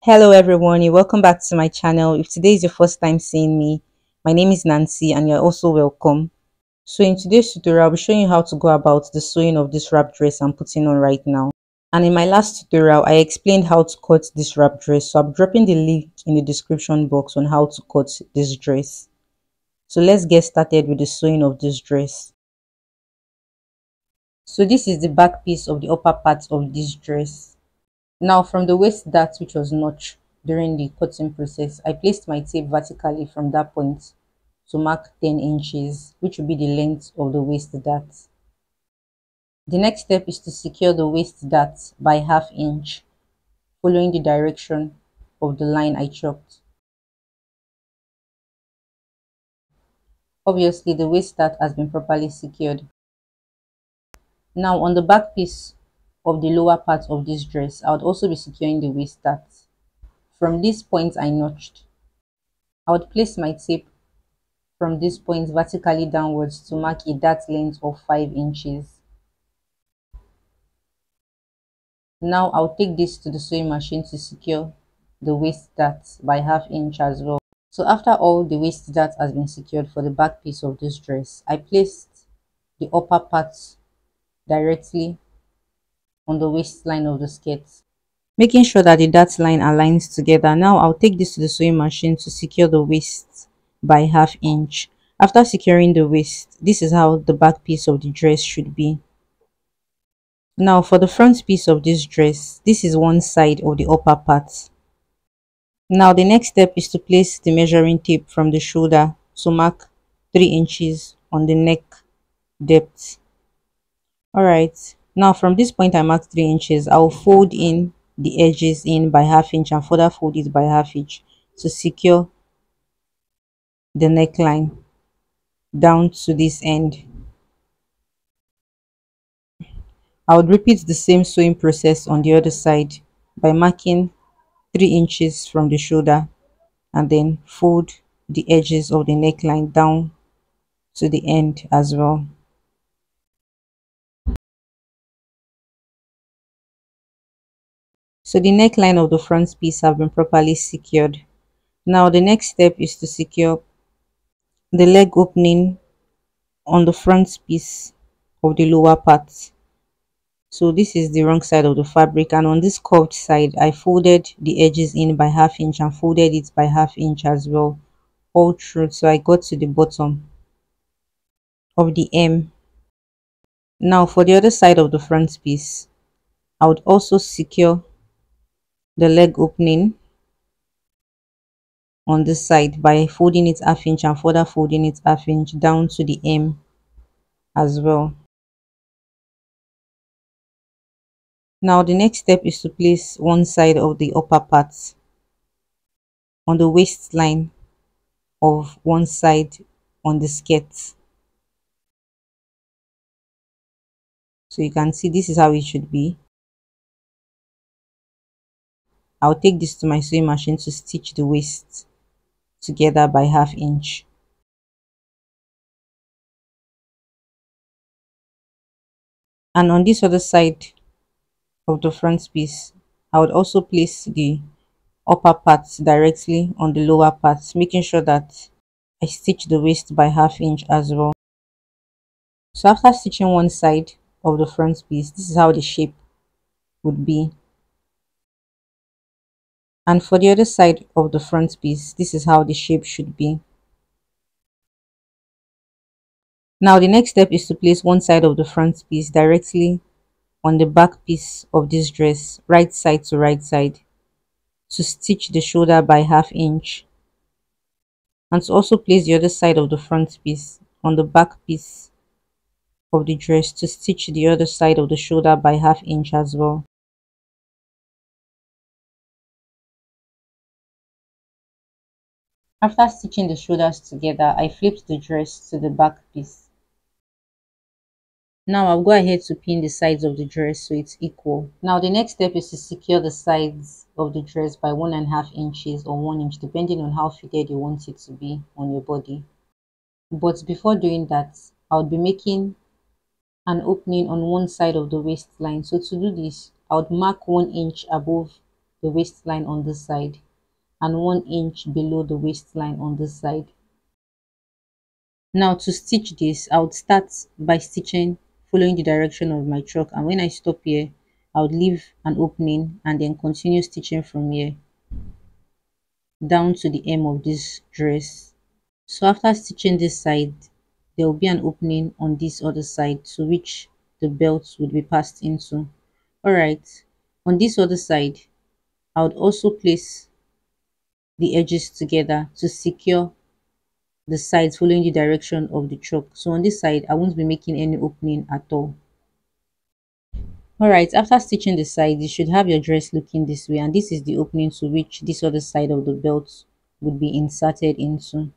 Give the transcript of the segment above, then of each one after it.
Hello everyone, you're welcome back to my channel. If today is your first time seeing me, my name is Nancy and you're also welcome. So in today's tutorial, I'll be showing you how to go about the sewing of this wrap dress I'm putting on right now. And in my last tutorial, I explained how to cut this wrap dress. So I'm dropping the link in the description box on how to cut this dress. So let's get started with the sewing of this dress. So this is the back piece of the upper part of this dress. Now from the waist dart which was notched during the cutting process, I placed my tape vertically from that point to mark 10 inches, which will be the length of the waist dart. The next step is to secure the waist dart by ½ inch, following the direction of the line I chalked. Obviously, the waist dart has been properly secured. Now on the back piece of the lower part of this dress, I would also be securing the waist dart. From this point I notched, I would place my tape from this point vertically downwards to mark a dart length of 5 inches. Now I'll take this to the sewing machine to secure the waist dart by ½ inch as well. So after all the waist dart has been secured for the back piece of this dress, I placed the upper part directly on the waistline of the skirt, making sure that the dart line aligns together. Now I'll take this to the sewing machine to secure the waist by ½ inch. After securing the waist, this is how the back piece of the dress should be. Now for the front piece of this dress, this is one side of the upper part. Now the next step is to place the measuring tape from the shoulder to mark 3 inches on the neck depth. Alright, now from this point I marked 3 inches. I'll fold in the edges in by ½ inch and further fold it by ½ inch to secure the neckline down to this end. I would repeat the same sewing process on the other side by marking 3 inches from the shoulder and then fold the edges of the neckline down to the end as well. So the neckline of the front piece have been properly secured. Now the next step is to secure the leg opening on the front piece of the lower part. So this is the wrong side of the fabric, and on this curved side I folded the edges in by ½ inch and folded it by ½ inch as well, all through, so I got to the bottom of the hem. Now for the other side of the front piece, I would also secure the leg opening on this side by folding it ½ inch and further folding it ½ inch down to the hem as well. Now the next step is to place one side of the upper part on the waistline of one side on the skirt. So you can see this is how it should be. I'll take this to my sewing machine to stitch the waist together by ½ inch. And on this other side of the front piece, I would also place the upper part directly on the lower part, making sure that I stitch the waist by ½ inch as well. So after stitching one side of the front piece, this is how the shape would be. And for the other side of the front piece, this is how the shape should be. Now the next step is to place one side of the front piece directly on the back piece of this dress, right side to right side, to stitch the shoulder by ½ inch, and to also place the other side of the front piece on the back piece of the dress to stitch the other side of the shoulder by ½ inch as well. After stitching the shoulders together, I flipped the dress to the back piece. Now I'll go ahead to pin the sides of the dress so it's equal. Now the next step is to secure the sides of the dress by 1½ inches or 1 inch, depending on how fitted you want it to be on your body. But before doing that, I would be making an opening on one side of the waistline. So to do this, I would mark 1 inch above the waistline on this side and 1 inch below the waistline on this side. Now to stitch this, I would start by stitching following the direction of my chalk, and when I stop here, I would leave an opening and then continue stitching from here down to the hem of this dress. So after stitching this side, there will be an opening on this other side to which the belt would be passed into. Alright, on this other side, I would also place the edges together to secure the sides following the direction of the chalk. So on this side, I won't be making any opening at all. Alright, after stitching the sides, you should have your dress looking this way, and this is the opening to which this other side of the belt would be inserted into.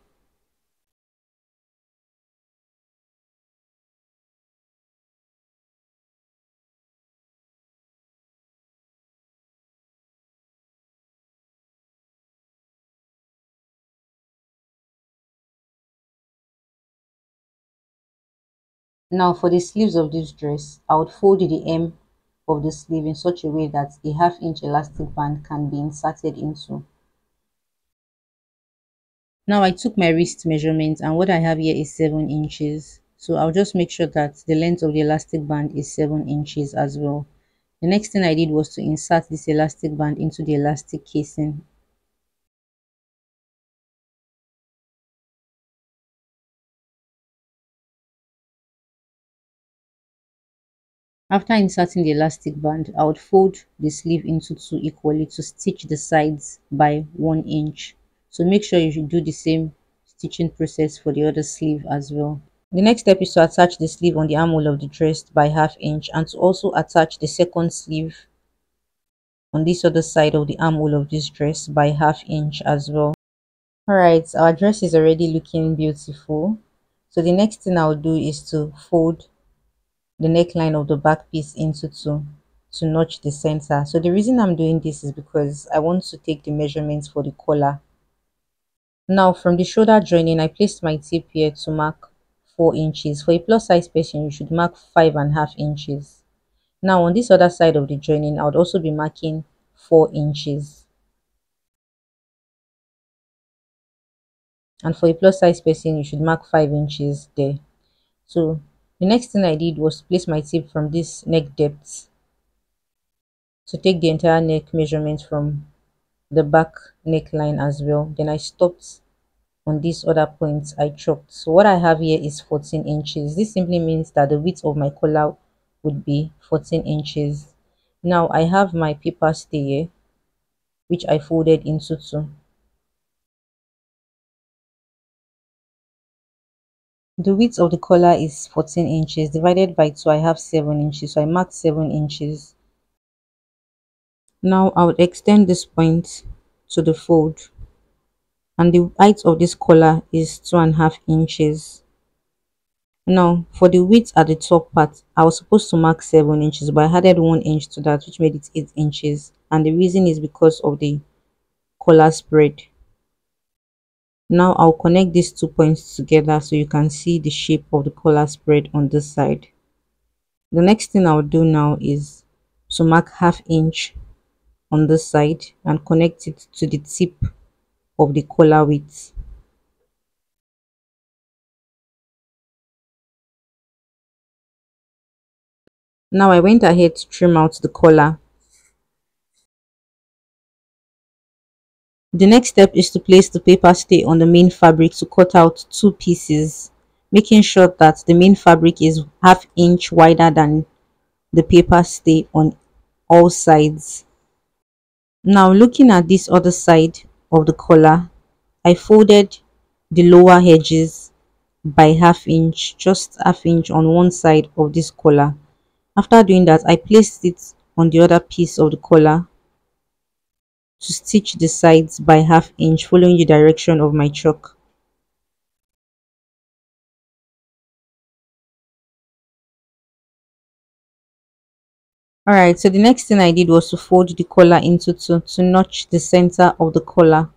Now for the sleeves of this dress, I would fold the hem of the sleeve in such a way that a ½ inch elastic band can be inserted into. Now I took my wrist measurement, and what I have here is 7 inches. So I'll just make sure that the length of the elastic band is 7 inches as well. The next thing I did was to insert this elastic band into the elastic casing. After inserting the elastic band, I would fold the sleeve into two equally to stitch the sides by 1 inch. So make sure you should do the same stitching process for the other sleeve as well. The next step is to attach the sleeve on the armhole of the dress by ½ inch, and to also attach the second sleeve on this other side of the armhole of this dress by ½ inch as well. Alright, our dress is already looking beautiful. So the next thing I'll do is to fold the neckline of the back piece into two to notch the center. So the reason I'm doing this is because I want to take the measurements for the collar. Now from the shoulder joining, I placed my tip here to mark 4 inches. For a plus size person, you should mark 5½ inches. Now on this other side of the joining, I would also be marking 4 inches. And for a plus size person, you should mark 5 inches there. So the next thing I did was to place my tip from this neck depth to take the entire neck measurement from the back neckline as well. Then I stopped on these other points I chalked. So what I have here is 14 inches. This simply means that the width of my collar would be 14 inches. Now I have my paper stay here, which I folded into two. The width of the collar is 14 inches divided by 2. I have 7 inches, so I marked 7 inches. Now I would extend this point to the fold, and the height of this collar is 2½ inches. Now for the width at the top part, I was supposed to mark 7 inches, but I added 1 inch to that, which made it 8 inches, and the reason is because of the collar spread. Now I'll connect these 2 points together so you can see the shape of the collar spread on this side. The next thing I'll do now is to mark ½ inch on this side and connect it to the tip of the collar width. Now I went ahead to trim out the collar. The next step is to place the paper stay on the main fabric to cut out 2 pieces, making sure that the main fabric is ½ inch wider than the paper stay on all sides. Now looking at this other side of the collar, I folded the lower edges by ½ inch, just ½ inch on one side of this collar. After doing that, I placed it on the other piece of the collar to stitch the sides by ½ inch following the direction of my chalk. Alright, so the next thing I did was to fold the collar into two to notch the center of the collar.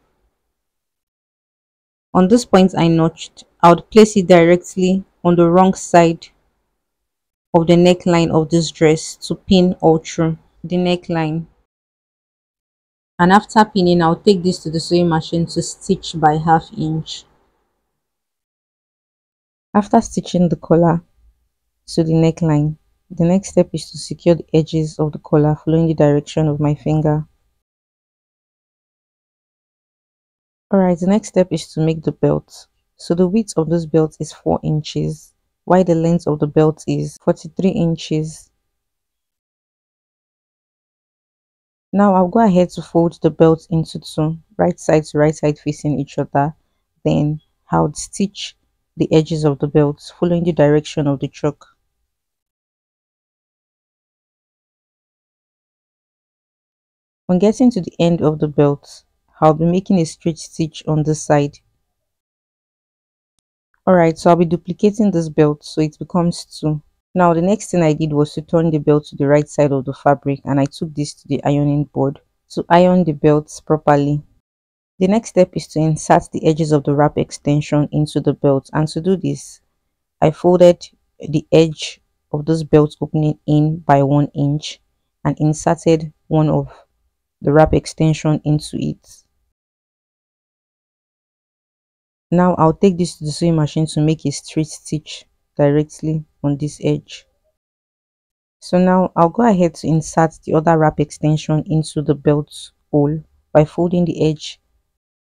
On this point I notched, I would place it directly on the wrong side of the neckline of this dress to pin all through the neckline. And after pinning, I'll take this to the sewing machine to stitch by ½ inch. After stitching the collar to the neckline, the next step is to secure the edges of the collar following the direction of my finger. Alright, the next step is to make the belt. So the width of this belt is 4 inches, while the length of the belt is 43 inches. Now I'll go ahead to fold the belt into two, right side to right side facing each other. Then I'll stitch the edges of the belt following the direction of the chalk. On getting to the end of the belt, I'll be making a straight stitch on this side. Alright, so I'll be duplicating this belt so it becomes two. Now the next thing I did was to turn the belt to the right side of the fabric, and I took this to the ironing board to iron the belts properly. The next step is to insert the edges of the wrap extension into the belt, and to do this, I folded the edge of this belt opening in by 1 inch and inserted one of the wrap extension into it. Now I'll take this to the sewing machine to make a straight stitch directly on this edge. So now I'll go ahead to insert the other wrap extension into the belt hole by folding the edge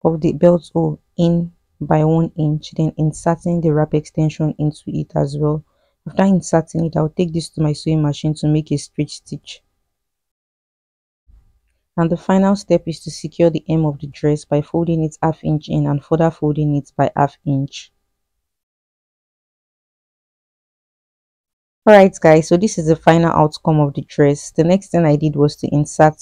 of the belt hole in by 1 inch, then inserting the wrap extension into it as well. After inserting it, I'll take this to my sewing machine to make a straight stitch. And the final step is to secure the hem of the dress by folding it ½ inch in and further folding it by ½ inch. Alright guys, so this is the final outcome of the dress. The next thing I did was to insert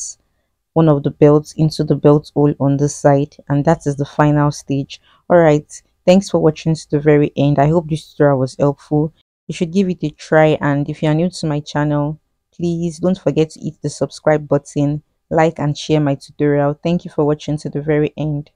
one of the belts into the belt hole on this side, and that is the final stage. Alright, thanks for watching to the very end. I hope this tutorial was helpful. You should give it a try, and if you are new to my channel, please don't forget to hit the subscribe button, like and share my tutorial. Thank you for watching to the very end.